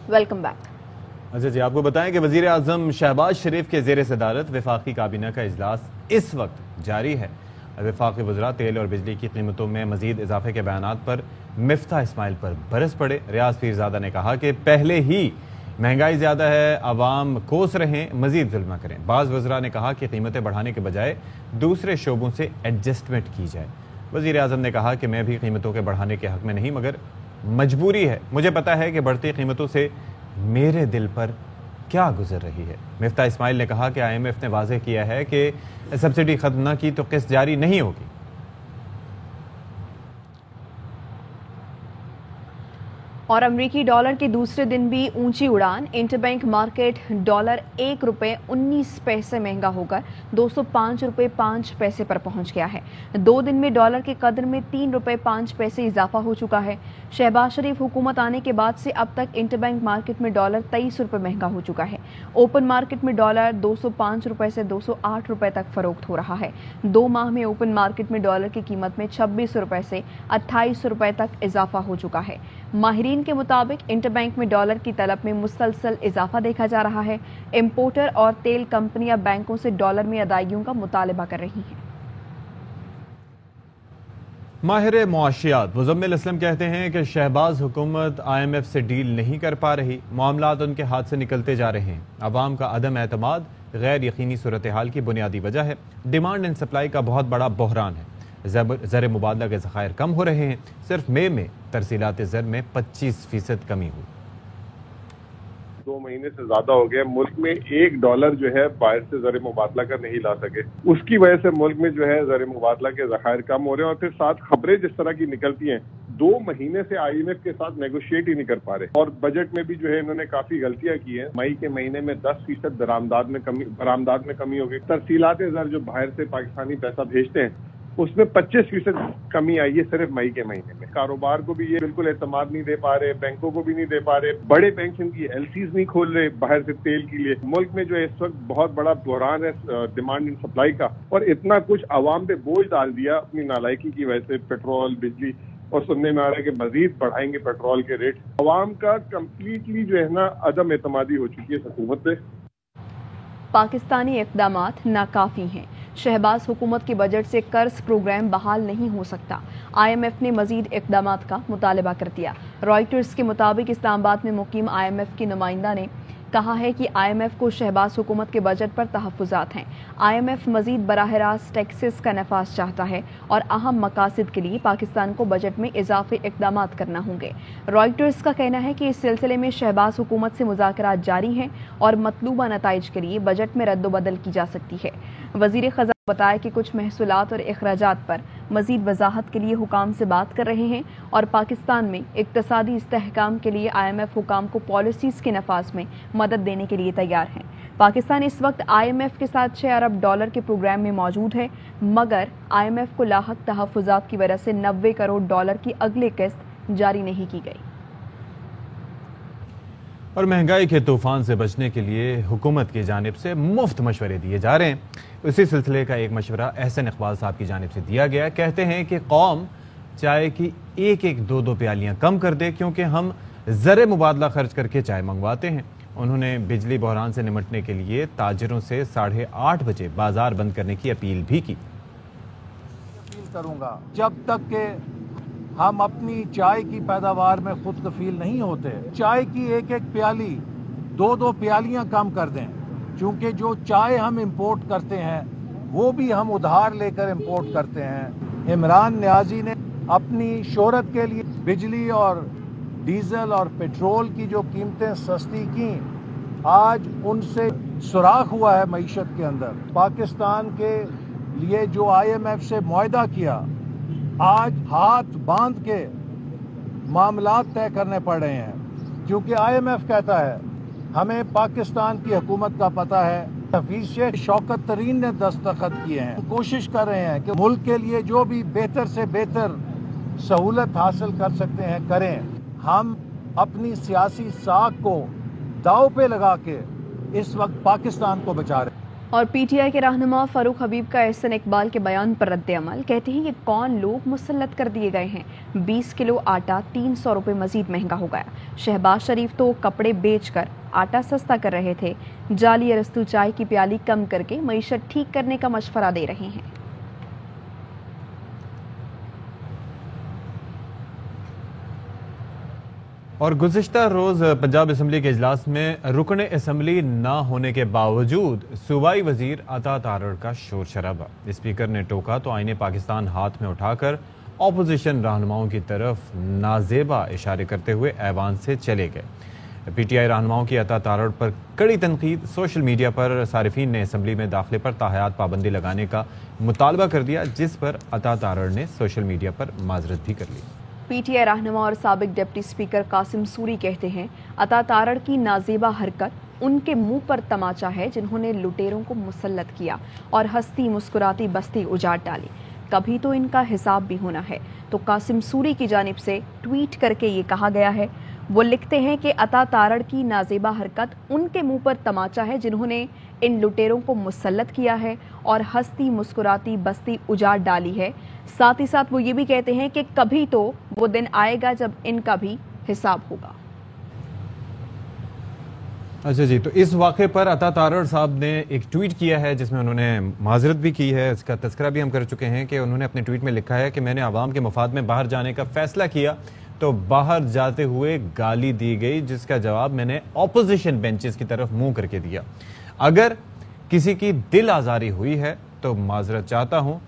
Welcome back. अच्छा जी, आपको बताएं कि वजीर आजम शहबाज शरीफ के ज़ेर सदारत वफाकी काबीना का इजलास इस वक्त जारी है। वफाकी वज़रा तेल और बिजली की कीमतों में मजीद इजाफे के बयानात पर मिफ्ता इस्माइल पर बरस पड़े। रियाज पीरजादा ने कहा कि पहले ही महंगाई ज़्यादा है, आवाम कोस रहें, मजीद जुल्म करें। बाज़ वज़रा ने कहा कि कीमतें बढ़ाने के बजाय दूसरे शोबों से एडजस्टमेंट की जाए। वज़ीर आज़म ने कहा कि मैं भी कीमतों के बढ़ाने के हक़ में नहीं, मगर मजबूरी है। मुझे पता है कि बढ़ती कीमतों से मेरे दिल पर क्या गुजर रही है। मिफ्ता इस्माइल ने कहा कि IMF ने वाज़ेह किया है कि सब्सिडी खत्म न की तो किस्त जारी नहीं होगी। और अमरीकी डॉलर के दूसरे दिन भी ऊंची उड़ान। इंटरबैंक मार्केट डॉलर ₹1.19 महंगा होकर ₹205.05 पर पहुंच गया है। 2 दिन में डॉलर के कदर में ₹3.05 इजाफा हो चुका है। शहबाज शरीफ हुकूमत आने के बाद से अब तक इंटरबैंक मार्केट में डॉलर ₹23 महंगा हो चुका है। ओपन मार्केट में डॉलर ₹205 से ₹208 तक फरोख्त हो रहा है। 2 माह में ओपन मार्केट में डॉलर की कीमत में ₹26 से ₹28 तक इजाफा हो चुका है। माहिरीन के मुताबिक इंटरबैंक में डॉलर की तलब में मुसलसल इजाफा देखा जा रहा है। इंपोर्टर और तेल कंपनियां बैंकों से डॉलर में अदायगियों का मुतालबा कर रही हैं। माहिर मुआशियात मुजम्मिल असलम कहते हैं कि शहबाज हुकूमत IMF से डील नहीं कर पा रही, मामलात उनके हाथ से निकलते जा रहे हैं। अवाम का अदम एतमाद गैर यकीनी सूरत हाल की बुनियादी वजह है। डिमांड एंड सप्लाई का बहुत बड़ा बहरान है। ज़र मुबादला के ज़खायर कम हो रहे हैं। सिर्फ मई में तरसीलात ज़र में 25% कमी हुई। 2 महीने से ज्यादा हो गया मुल्क में $1 जो है बाहर से ज़र मुबादला का नहीं ला सके। उसकी वजह से मुल्क में जो है ज़र मुबादला के ज़खायर कम हो रहे हैं और फिर साथ खबरें जिस तरह की निकलती हैं, 2 महीने से IMF के साथ नेगोशिएट ही नहीं कर पा रहे। और बजट में भी जो है इन्होंने काफी गलतियां की हैं। मई के महीने में 10% बरामदात में कमी हो गई। तरसीलात ज़र जो बाहर से पाकिस्तानी पैसा भेजते हैं उसमें 25% कमी आई है सिर्फ मई के महीने में। कारोबार को भी ये बिल्कुल एतमाद नहीं दे पा रहे, बैंकों को भी नहीं दे पा रहे, बड़े बैंक इनकी LCs नहीं खोल रहे बाहर से तेल के लिए। मुल्क में जो है इस वक्त बहुत बड़ा बहरान है डिमांड एंड सप्लाई का, और इतना कुछ अवाम पे बोझ डाल दिया अपनी नालायकी की वजह से। पेट्रोल, बिजली, और सुनने में आ रहा है कि मजीद बढ़ाएंगे पेट्रोल के रेट। अवाम का कम्प्लीटली जो है ना अदम एतमादी हो चुकी है हुकूमत पे। पाकिस्तानी इक़दामात नाकाफी हैं। शहबाज हुकूमत के बजट से कर्ज प्रोग्राम बहाल नहीं हो सकता। IMF ने मजीद इक़दामात का मुतालबा कर दिया। रॉयटर्स के मुताबिक इस्लामाबाद में मुकीम IMF की नुमाइंदा ने कहा है कि IMF को शहबाज हुकूमत के बजट पर तहफ़्फ़ुज़ात हैं। IMF मजीद बराह रास्त टैक्सेस का नफाज चाहता है और अहम मकासद के लिए पाकिस्तान को बजट में इजाफी इक़दामात करना होंगे। रॉयटर्स का कहना है कि इस सिलसिले में शहबाज हुकूमत से मुज़ाकरात जारी हैं और मतलूबा नताइज के लिए बजट में रद्द-ओ-बदल की जा सकती है। वज़ीर ख़ज़ाना बताया कि कुछ महसूलात और अखराजात पर मजीद वजाहत के लिए हुकाम से बात कर रहे हैं और पाकिस्तान में इक़्तिसादी इस्तेहकाम के लिए IMF हुकाम को पॉलिसीज़ के नफाज में मदद देने के लिए तैयार हैं। पाकिस्तान इस वक्त IMF के साथ $6 अरब के प्रोग्राम में मौजूद है, मगर IMF को लाहक तहफ़्फ़ुज़ात की वजह से $90 करोड़ की अगली किस्त जारी नहीं की गई। और महंगाई के तूफान से बचने के लिए हुकूमत की जानिब से मुफ्त मशवरे दिए जा रहे हैं। इसी सिलसिले का एक मशवरा एहसन इकबाल साहब की जानिब से दिया गया। कहते हैं कि कौम चाय की 1-1, 2-2 प्यालियाँ कम कर दे, क्योंकि हम ज़र मुबादला खर्च करके चाय मंगवाते हैं। उन्होंने बिजली बहरान से निमटने के लिए ताजिरों से 8:30 बजे बाजार बंद करने की अपील भी की। अपील करूँगा, जब तक के हम अपनी चाय की पैदावार में खुद कफील नहीं होते, चाय की 1-1 प्याली 2-2 प्यालियां कम कर दें। क्योंकि जो चाय हम इंपोर्ट करते हैं वो भी हम उधार लेकर इंपोर्ट करते हैं। इमरान नियाजी ने अपनी शोहरत के लिए बिजली और डीजल और पेट्रोल की जो कीमतें सस्ती की, आज उनसे सुराख हुआ है मईशत के अंदर। पाकिस्तान के लिए जो IMF से मुआहदा किया, आज हाथ बांध के मामलात तय करने पड़ रहे हैं। क्योंकि IMF कहता है हमें पाकिस्तान की हुकूमत का पता है। हफीज शेख शौकत तरीन ने दस्तखत किए हैं। कोशिश कर रहे हैं कि मुल्क के लिए जो भी बेहतर से बेहतर सहूलत हासिल कर सकते हैं करें। हम अपनी सियासी साख को दाव पे लगा के इस वक्त पाकिस्तान को बचा रहे हैं। और पीटीआई के रहनुमा फारूक हबीब का एहसन इकबाल के बयान पर रद्द-ए-अमल। कहते हैं कि कौन लोग मुसल्लत कर दिए गए हैं। 20 किलो आटा 300 रुपये मजीद महंगा हो गया। शहबाज शरीफ तो कपड़े बेचकर आटा सस्ता कर रहे थे। जाली अरस्तु चाय की प्याली कम करके मईशत ठीक करने का मशवरा दे रहे हैं। और गुज़िश्ता रोज़ पंजाब असम्बली के इजलास में रुकन असम्बली ना होने के बावजूद सूबाई वजीर अता तारड़ का शोर शराबा। स्पीकर ने टोका तो आईने पाकिस्तान हाथ में उठाकर अपोजिशन रहनुमाओं की तरफ नाजेबा इशारे करते हुए ऐवान से चले गए। पीटीआई रहनुमाओं की अता तारड़ पर कड़ी तनकीद। सोशल मीडिया पर सारिफीन ने असम्बली में दाखिले पर ताहयात पाबंदी लगाने का मुतालबा कर दिया, जिस पर अता तारड़ ने सोशल मीडिया पर माजरत भी कर ली। पीटीआई रहनुमा और साबिक डिप्टी स्पीकर कासिम सूरी कहते हैं अता तारड़ की नाजेबा हरकत उनके मुंह पर तमाचा है जिन्होंने लुटेरों को मुसल्लत किया और हंसती मुस्कुराती बस्ती उजाड़ डाली। कभी तो इनका हिसाब भी होना है। तो कासिम सूरी की जानिब से ट्वीट करके ये कहा गया है। वो लिखते हैं कि अता तारड़ की नाजेबा हरकत उनके मुंह पर तमाचा है जिन्होंने इन लुटेरों को मुसल्लत किया है और हंसती मुस्कुराती बस्ती उजाड़ डाली है। साथ ही साथ वो ये भी कहते हैं कि कभी तो वो दिन आएगा जब इनका भी हिसाब होगा। अच्छा जी, तो इस वाक़े पर अता तारड़ साहब ने एक ट्वीट किया है जिसमें उन्होंने माजरत भी की है। इसका तस्करा भी हम कर चुके हैं कि उन्होंने अपने ट्वीट में लिखा है कि मैंने आवाम के मफाद में बाहर जाने का फैसला किया तो बाहर जाते हुए गाली दी गई, जिसका जवाब मैंने ऑपोजिशन बेंचेस की तरफ मुंह करके दिया। अगर किसी की दिल आज़ारी हुई है तो माजरत चाहता हूँ,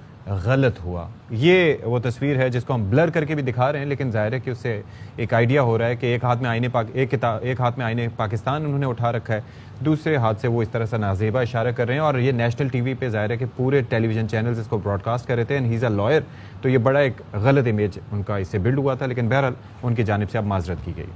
गलत हुआ। ये वो तस्वीर है जिसको हम ब्लर करके भी दिखा रहे हैं, लेकिन जाहिर है कि उससे एक आइडिया हो रहा है कि एक हाथ में आईने पाकिस्तान उन्होंने उठा रखा है, दूसरे हाथ से वो इस तरह से नाजेबा इशारा कर रहे हैं। और ये नेशनल टीवी पे जाहिर है कि पूरे टेलीविजन चैनल्स इसको ब्रॉडकास्ट कर रहे थे and he is a lawyer, तो ये बड़ा एक गलत इमेज उनका इससे बिल्ड हुआ था। लेकिन बहरहाल उनकी जानिब से अब माजरत की गई।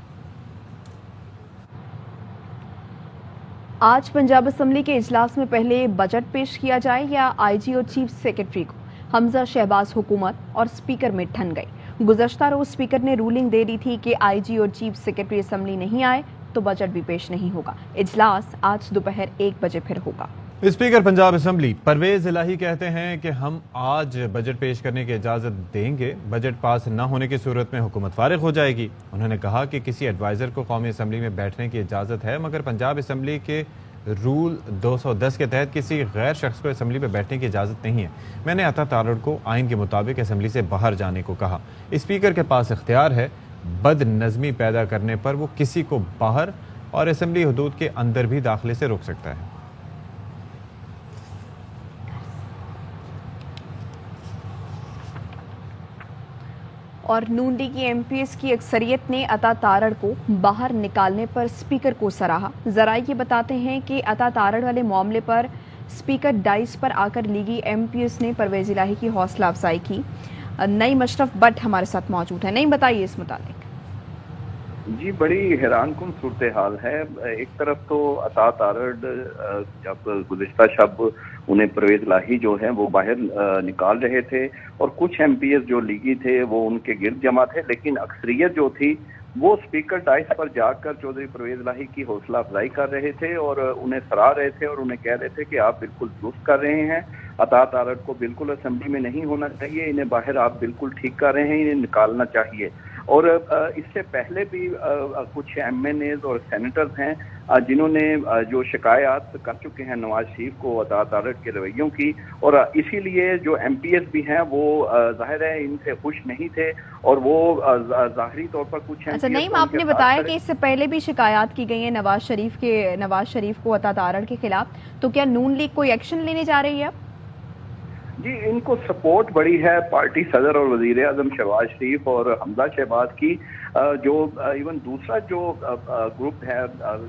आज पंजाब असम्बली के इजलास में पहले बजट पेश किया जाए या आईजी और चीफ सेक्रेटरी को? हमजा शहबाज हुकूमत और स्पीकर में ठन गई। गुज़श्ता रोज स्पीकर ने रूलिंग दे दी थी कि आईजी और चीफ सेक्रेटरी असम्बली नहीं आए तो बजट भी पेश नहीं होगा। इजलास आज दोपहर 1 बजे फिर होगा। स्पीकर पंजाब असम्बली परवेज इलाही कहते हैं कि हम आज बजट पेश करने की इजाज़त देंगे। बजट पास न होने की सूरत में हुकूमत फारिग हो जाएगी। उन्होंने कहा कि किसी एडवाइज़र को कौमी असम्बली में बैठने की इजाज़त है, मगर पंजाब असम्बली के रूल 210 के तहत किसी गैर शख्स को असम्बली में बैठने की इजाज़त नहीं है। मैंने अता तारड़ को आइन के मुताबिक असम्बली से बाहर जाने को कहा। स्पीकर के पास इख्तियार है, बद नज़मी पैदा करने पर वो किसी को बाहर और असम्बली हदूद के अंदर भी दाखिले से रोक सकता है। और नून लीग की एमपीएस की अक्सरियत ने अता तारड़ को बाहर निकालने पर स्पीकर को सराहा। जराये ये बताते हैं कि अता तारड़ वाले मामले पर स्पीकर डाइस पर आकर लीगी एमपीएस ने परवेज इलाही की हौसला अफजाई की। नई मशरफ बट हमारे साथ मौजूद है। नहीं बताइए इस मुतालिक। जी, बड़ी हैरान कुन सूरत हाल है। एक तरफ तो अता तारड़ जब गुज़िश्ता शब उन्हें परवेज इलाही जो है वो बाहर निकाल रहे थे और कुछ एमपीएस जो लीगी थे वो उनके गिर्द जमा थे, लेकिन अक्सरियत जो थी वो स्पीकर डाइस पर जाकर चौधरी परवेज इलाही की हौसला अफजाई कर रहे थे और उन्हें सराह रहे थे और उन्हें कह रहे थे कि आप बिल्कुल दुरुस्त कर रहे हैं, अता तारड़ को बिल्कुल असेंबली में नहीं होना चाहिए, इन्हें बाहर आप बिल्कुल ठीक कर रहे हैं, इन्हें निकालना चाहिए। और इससे पहले भी कुछ एमएनएज और सेनेटर्स हैं जिन्होंने जो शिकायत कर चुके हैं नवाज शरीफ को अता तारड़ के रवैयों की, और इसीलिए जो एमपीएस भी हैं वो जाहिर है इनसे खुश नहीं थे और वो ज़ाहरी तौर पर कुछ। अच्छा नईम, आपने बताया कि इससे पहले भी शिकायत की गई है नवाज शरीफ को अता तारड़ के खिलाफ, तो क्या नून लीग कोई एक्शन लेने जा रही है? जी, इनको सपोर्ट बड़ी है पार्टी सदर और वजीर आजम शहबाज शरीफ और हमजा शहबाज की। जो इवन दूसरा जो ग्रुप है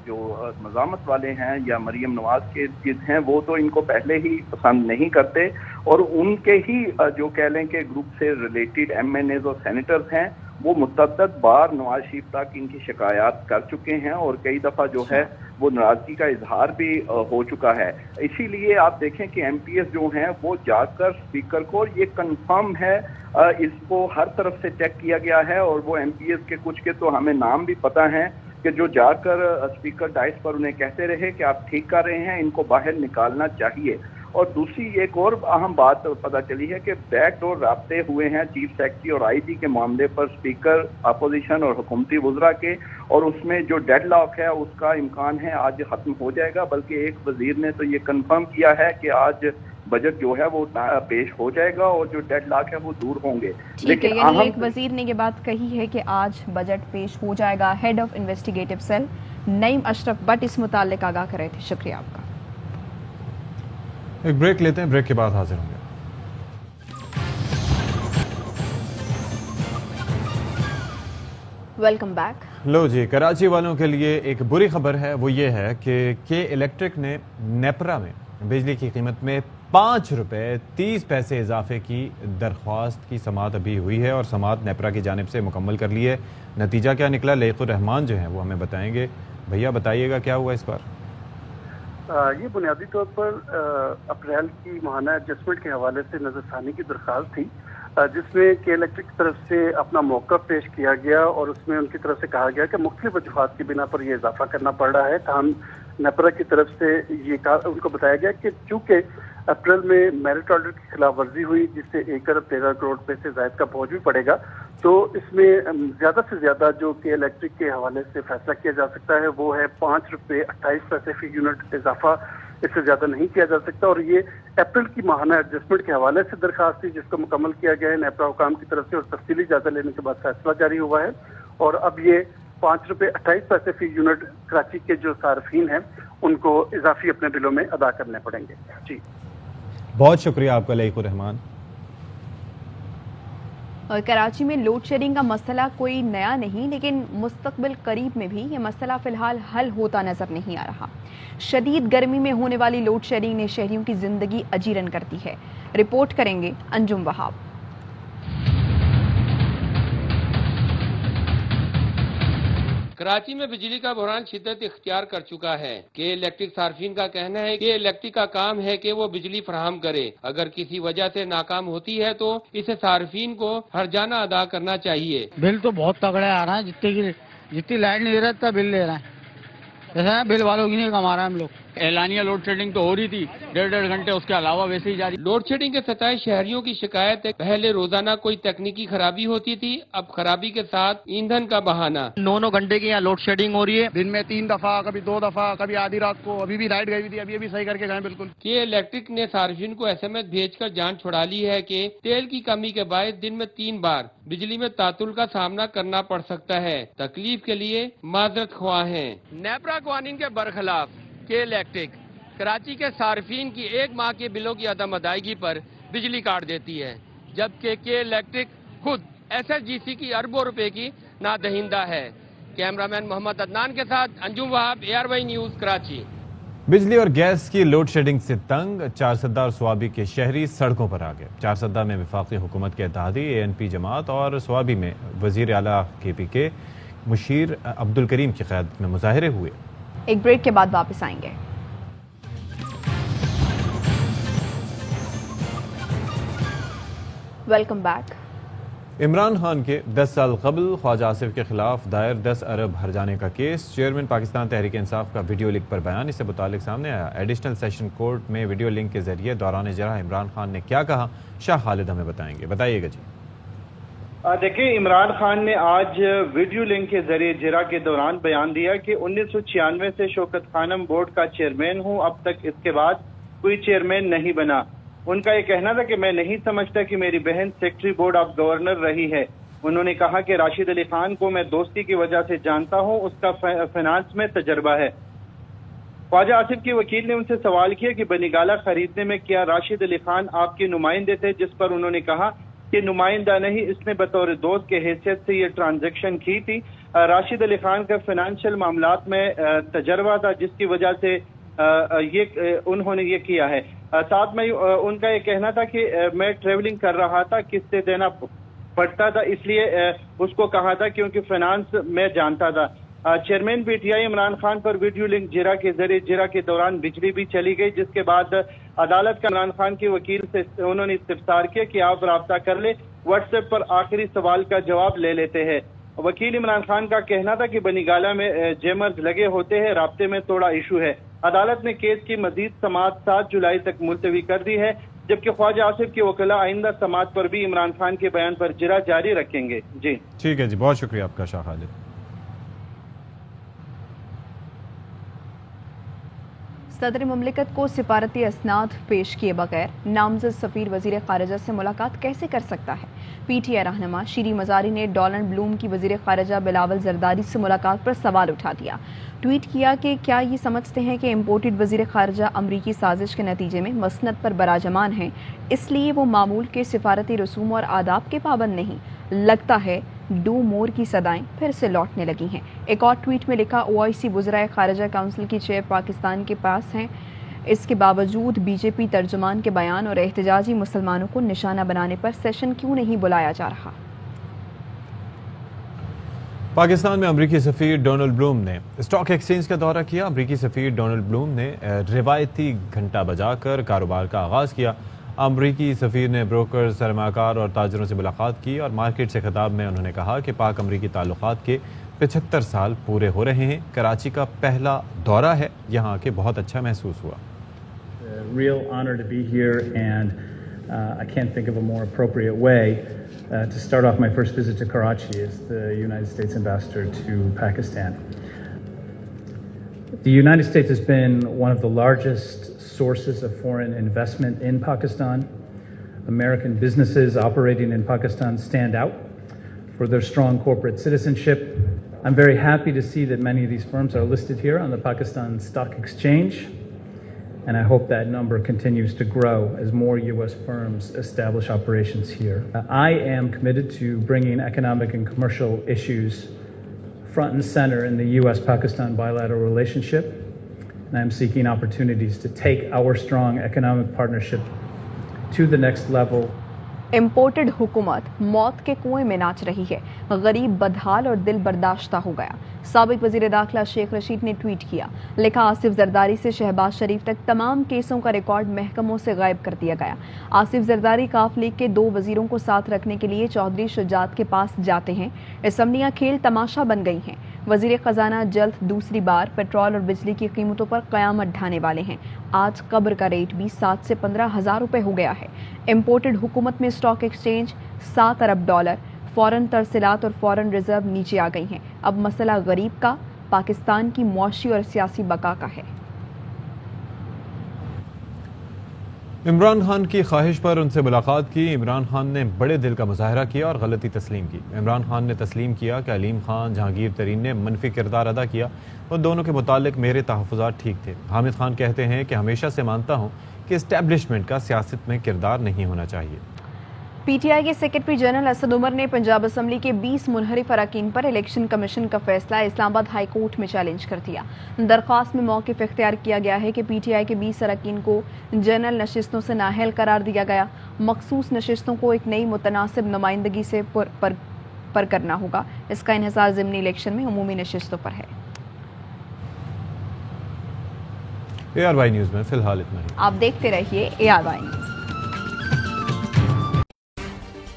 जो मज़ामत वाले हैं या मरियम नवाज के जिद हैं वो तो इनको पहले ही पसंद नहीं करते और उनके ही जो कह लें कि ग्रुप से रिलेटेड एमएनएज और सेनेटर्स हैं वो मुतअद्दिद बार नवाज शरीफ तक इनकी शिकायत कर चुके हैं और कई दफ़ा जो है वो नाराजगी का इजहार भी हो चुका है। इसीलिए आप देखें कि एमपीएस जो हैं वो जाकर स्पीकर को, ये कंफर्म है, इसको हर तरफ से चेक किया गया है और वो एमपीएस के कुछ के तो हमें नाम भी पता हैं کہ جو جا کر اسپیکر ڈائس پر انہیں کہتے رہے کہ آپ ٹھیک کر رہے ہیں، ان کو باہر نکالنا چاہیے۔ اور دوسری ایک اور اہم بات پتہ چلی ہے کہ بیک ڈور رابطے ہوئے ہیں چیف سیکرٹری اور آئی جی کے معاملے پر اسپیکر اپوزیشن اور حکومتی وزراء کے، اور اس میں جو ڈیڈ لاک ہے اس کا امکان ہے آج ختم ہو جائے گا، بلکہ ایک وزیر نے تو یہ کنفرم کیا ہے کہ آج بجٹ جو ہے وہ پیش ہو جائے گا اور جو ڈیڈ لاک ہے وہ دور ہوں گے۔ لیکن یعنی ایک وزیر نے یہ بات کہی ہے کہ آج بجٹ پیش ہو جائے گا۔ Head of investigative cell Naeem Ashraf Butt اس متعلق آگاہ کر رہے تھے، شکریہ آپ کا۔ ایک بریک لیتے ہیں، بریک کے بعد حاضر ہوں گے۔ Welcome back. لو جی، کراچی والوں کے لیے ایک بری خبر ہے، وہ یہ ہے کہ کے الیکٹرک نے نیپرا میں بجلی کی قیمت میں 5 روپے 30 پیسے اضافے کی درخواست کی سماعت ابھی ہوئی ہے، اور سماعت نیپرا کی جانب سے مکمل کر لی ہے۔ نتیجہ کیا نکلا، لیق الرحمان جو ہیں وہ ہمیں بتائیں گے۔ بھیا بتائیے گا کیا ہوا اس بار؟ یہ بنیادی طور پر اپریل کی ماہانہ ایڈجسٹمنٹ کے حوالے سے نظر ثانی کی درخواست تھی، جس میں کے الیکٹرک کی طرف سے اپنا موقف پیش کیا گیا، اور اس میں ان کی طرف سے کہا گیا کہ مختلف وجوہات کی بنا پر یہ اضافہ کرنا پڑ رہا ہے۔ تاہم نیپرا کی طرف سے یہ ان کو بتایا گیا کہ چونکہ اپریل میں میرٹ آرڈر کی خلاف ورزی ہوئی، جس سے 1 ارب 13 کروڑ روپے سے زائد کا بوجھ بھی پڑے گا، تو اس میں زیادہ سے زیادہ جو کہ الیکٹرک کے حوالے سے فیصلہ کیا جا سکتا ہے وہ ہے 5 روپے 28 پیسے فی یونٹ اضافہ، اس سے زیادہ نہیں کیا جا سکتا۔ اور یہ اپریل کی ماہانہ ایڈجسٹمنٹ کے حوالے سے درخواست تھی، جس کو مکمل کیا گیا ہے نیپرا حکام کی طرف سے، اور تفصیلی جائزہ لینے کے بعد فیصلہ جاری ہوا ہے، اور اب یہ 5 روپے 28 پیسے فی یونٹ کراچی کے جو صارفین ہیں ان کو اضافی اپنے بلوں میں ادا کرنے پڑیں گے۔ جی بہت شکریہ آپ کا لیق الرحمان۔ اور کراچی میں لوڈ شیڈنگ کا مسئلہ کوئی نیا نہیں، لیکن مستقبل قریب میں بھی یہ مسئلہ فی الحال حل ہوتا نظر نہیں آ رہا۔ شدید گرمی میں ہونے والی لوڈ شیڈنگ نے شہریوں کی زندگی اجیرن کر دی ہے۔ رپورٹ کریں گے انجم وہاب۔ کراچی میں بجلی کا بحران شدت اختیار کر چکا ہے۔ کہ الیکٹرک صارفین کا کہنا ہے کہ الیکٹرک کا کام ہے کہ وہ بجلی فراہم کرے، اگر کسی وجہ سے ناکام ہوتی ہے تو اسے صارفین کو ہرجانہ ادا کرنا چاہیے۔ بل تو بہت تگڑے آ رہا ہے، جتنی لائٹ نہیں دے رہا اتنا بل لے رہا ہے، جیسا بل والوں کی نہیں کما رہا ہے ہم لوگ۔ اعلانیہ لوڈ شیڈنگ تو ہو رہی تھی 1.5 گھنٹے، اس کے علاوہ ویسے ہی جاری۔ لوڈ شیڈنگ کے ستائے شہریوں کی شکایت ہے، پہلے روزانہ کوئی تکنیکی خرابی ہوتی تھی، اب خرابی کے ساتھ ایندھن کا بہانہ۔ 9 گھنٹے کی یہاں لوڈ شیڈنگ ہو رہی ہے، دن میں 3 دفعہ، کبھی 2 دفعہ، کبھی آدھی رات کو۔ ابھی بھی لائٹ گئی ہوئی تھی، ابھی صحیح کر کے گئے بالکل۔ کہ الیکٹرک نے صارفین کو SMS بھیج کر جان چھڑا لی ہے کہ تیل کی کمی کے باعث دن میں 3 بار بجلی میں تعطل کا سامنا کرنا پڑ سکتا ہے، تکلیف کے لیے معذرت خواہ ہیں۔ نیپرا قوانین کے برخلاف کہ الیکٹرک کراچی کے صارفین کی 1 ماہ کے بلوں کی عدم ادائیگی پر بجلی کاٹ دیتی ہے، جبکہ کہ الیکٹرک خود SSGC کی اربوں روپے کی نادہندہ ہے۔ کیمرامین محمد عدنان کے ساتھ انجم وہاب، ARY نیوز کراچی۔ بجلی اور گیس کی لوڈ شیڈنگ سے تنگ چارسدہ اور سوابی کے شہری سڑکوں پر آ گئے۔ چارسدہ میں وفاقی حکومت کے اتحادی ANP جماعت اور سوابی میں وزیر اعلیٰ KPK مشیر عبدالکریم کی قیادت میں مظاہرے ہوئے۔ ایک بریک کے بعد واپس آئیں گے۔ Welcome back. عمران خان کے 10 سال قبل خواجہ آصف کے خلاف دائر 10 ارب ہرجانے کا کیس، چیئرمین پاکستان تحریک انصاف کا ویڈیو لنک پر بیان اس سے متعلق سامنے آیا۔ ایڈیشنل سیشن کورٹ میں ویڈیو لنک کے ذریعے دوران اجرا عمران خان نے کیا کہا، شاہ خالد ہمیں بتائیں گے، بتائیے گا جی۔ دیکھیں، عمران خان نے آج ویڈیو لنک کے ذریعے اجرا کے دوران بیان دیا کہ 1996 سے شوکت خانم بورڈ کا چیئرمین ہوں، اب تک اس کے بعد کوئی چیئرمین نہیں بنا۔ ان کا یہ کہنا تھا کہ میں نہیں سمجھتا کہ میری بہن سیکرٹری بورڈ آف گورنر رہی ہے۔ انہوں نے کہا کہ راشد علی خان کو میں دوستی کی وجہ سے جانتا ہوں، اس کا فائنانس میں تجربہ ہے۔ خواجہ آصف کے وکیل نے ان سے سوال کیا کہ بنیگالہ خریدنے میں کیا راشد علی خان آپ کے نمائندے تھے، جس پر انہوں نے کہا کہ نمائندہ نہیں، اس نے بطور دوست کے حیثیت سے یہ ٹرانزیکشن کی تھی۔ راشد علی خان کا فائنانشل معاملات میں تجربہ تھا، جس کی وجہ سے انہوں نے یہ کیا ہے۔ ساتھ میں ان کا یہ کہنا تھا کہ میں ٹریولنگ کر رہا تھا، کس سے دینا پڑتا تھا، اس لیے اس کو کہا تھا کیونکہ فائنانس میں جانتا تھا۔ چیئرمین PTI عمران خان پر ویڈیو لنک جرا کے ذریعے جرا کے دوران بجلی بھی چلی گئی، جس کے بعد عدالت کا عمران خان کے وکیل سے انہوں نے استفسار کیا کہ آپ رابطہ کر لیں، واٹس ایپ پر آخری سوال کا جواب لے لیتے ہیں۔ वकील इमरान खान का कहना था कि बनीगाला में जैमर्स लगे होते हैं, राब्ते में थोड़ा इशू है। अदालत ने केस की मजीद समाअत 7 जुलाई तक मुलतवी कर दी है, जबकि ख्वाजा आसिफ के वकील आइंदा समाअत पर भी इमरान खान के बयान पर जिरा जारी रखेंगे। जी ठीक है जी, बहुत शुक्रिया आपका शाह खालिद। सदर मुमलिकत को सिफारती असनाद पेश किए बगैर नामजद सफीर वजीर खारजा से मुलाकात कैसे कर सकता है? पीटीआई रहनुमा शीरी मजारी ने डोनाल्ड ब्लूम की वजीर खारजा बिलावल जरदारी से मुलाकात पर सवाल उठा दिया। ट्वीट किया कि क्या ये समझते हैं कि इम्पोर्टेड वजीर खारजा अमरीकी साजिश के नतीजे में मसनद पर बराजमान हैं, इसलिए वो मामूल के सिफारती रसूम और आदाब के पाबंद नहीं। लगता है डू मोर की सदाएं फिर से लौटने लगी हैं। एक और ट्वीट में लिखा, ओआईसी वज़राए खारजा काउंसिल की चेयर पाकिस्तान के पास हैं, इसके बावजूद बीजेपी तर्जुमान के बयान और एहतजाजी मुसलमानों को निशाना बनाने पर सेशन क्यों नहीं बुलाया जा रहा? पाकिस्तान में अमरीकी सफ़ीर डोनाल्ड ब्लूम ने स्टॉक एक्सचेंज का दौरा किया। अमरीकी सफ़ीर डोनाल्ड ब्लूम ने रिवायती घंटा बजाकर कारोबार का आगाज़ किया। अमरीकी सफ़ीर ने ब्रोकर, सरमाकार और ताजरों से मुलाकात की और मार्केट से खिताब में उन्होंने कहा कि पाक अमरीकी ताल्लुकात के 75 साल पूरे हो रहे हैं। कराची का पहला दौरा है, यहाँ आके बहुत अच्छा महसूस हुआ। Real honor to be here, and I can't think of a more appropriate way to start off my first visit to Karachi as the United States ambassador to Pakistan. The United States has been one of the largest sources of foreign investment in Pakistan. American businesses operating in Pakistan stand out for their strong corporate citizenship. I'm very happy to see that many of these firms are listed here on the Pakistan Stock Exchange, and I hope that number continues to grow as more U.S. firms establish operations here. I am committed to bringing economic and commercial issues front and center in the U.S.-Pakistan bilateral relationship, and I'm seeking opportunities to take our strong economic partnership to the next level. Imported हुकूमत मौत के कुएं में नाच रही है, गरीब बदहाल और दिल बर्दाश्ता हो गया। साबिक वजीर दाखिला शेख रशीद ने ट्वीट किया, लिखा, आसिफ जरदारी से शहबाज शरीफ तक तमाम केसों का रिकॉर्ड महकमों से गायब कर दिया गया। आसिफ जरदारी काफ लीग के 2 वजीरों को साथ रखने के लिए चौधरी शुजात के पास जाते हैं। असम्बलियां खेल तमाशा बन गई हैं। वजीर खजाना जल्द दूसरी बार पेट्रोल और बिजली की कीमतों पर कयामत ढाने वाले हैं। आज कब्र का रेट भी 7 से 15 हज़ार रुपए हो गया है। इम्पोर्टेड हुकूमत में स्टॉक एक्सचेंज $7 अरब, फॉरेन तरसीलात और फॉरेन रिजर्व नीचे आ गई हैं। अब मसला गरीब का, पाकिस्तान की मुआशी और सियासी बका का है। इमरान खान की ख्वाहिश पर उनसे मुलाकात की। इमरान खान ने बड़े दिल का मुजाहरा किया और गलती तस्लीम की। इमरान खान ने तस्लीम किया कि अलीम खान, जहांगीर तरीन ने मनफी किरदार अदा किया। उन दोनों के मुतालिक मेरे तहफ़्फ़ुज़ात ठीक थे। हामिद खान कहते हैं कि हमेशा से मानता हूँ कि इस्टेब्लिशमेंट का सियासत में किरदार नहीं होना चाहिए। पीटीआई के सेक्रेटरी जनरल असद उमर ने पंजाब असम्बली के 20 मुनहरिफ अरकान पर इलेक्शन कमीशन का फैसला इस्लामाबाद हाई कोर्ट में चैलेंज कर दिया। दरख्वास्त में मौक़िफ़ इख्तियार किया गया है कि पीटीआई के 20 अरकान को जनरल नशिस्तों से नाअहल करार दिया गया। मखसूस नशिस्तों को एक नई मुतनासिब नुमाइंदगी से पर करना होगा। इसका इन्हिसार ज़िमनी इलेक्शन में उमूमी नशिस्तों पर है। ARY न्यूज़ में फिलहाल इतना ही। आप देखते रहिए ARY न्यूज़।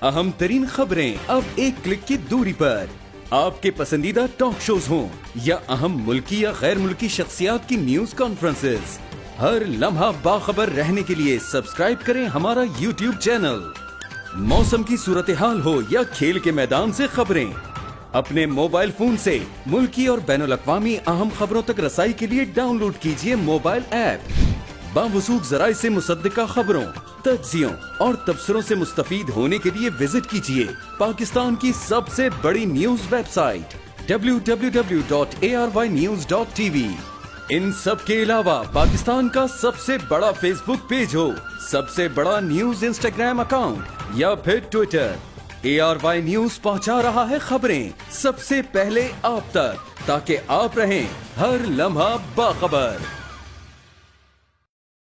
अहम तरीन खबरें अब एक क्लिक की दूरी पर। आपके पसंदीदा टॉक शोज हों या अहम मुल्की या गैर मुल्की शख्सियात की न्यूज कॉन्फ्रेंसेस, हर लम्हा बाखबर रहने के लिए सब्सक्राइब करें हमारा YouTube चैनल। मौसम की सूरत हाल हो या खेल के मैदान से खबरें, अपने मोबाइल फोन से मुल्की और बैनुल अक़वामी अहम खबरों तक रसाई के लिए डाउनलोड कीजिए मोबाइल ऐप। बावसूख ज़राए से मुसद्दिका खबरों, तज्ज़ियों और तबसरों से मुस्तफीद होने के लिए विजिट कीजिए पाकिस्तान की सबसे बड़ी न्यूज वेबसाइट www.arynews.tv। इन सब के अलावा पाकिस्तान का सबसे बड़ा फेसबुक पेज हो, सबसे बड़ा न्यूज इंस्टाग्राम अकाउंट या फिर ट्विटर, ARY न्यूज पहुंचा रहा है खबरें सबसे पहले आप तक, ताकि आप रहें हर लम्हा बाखबर।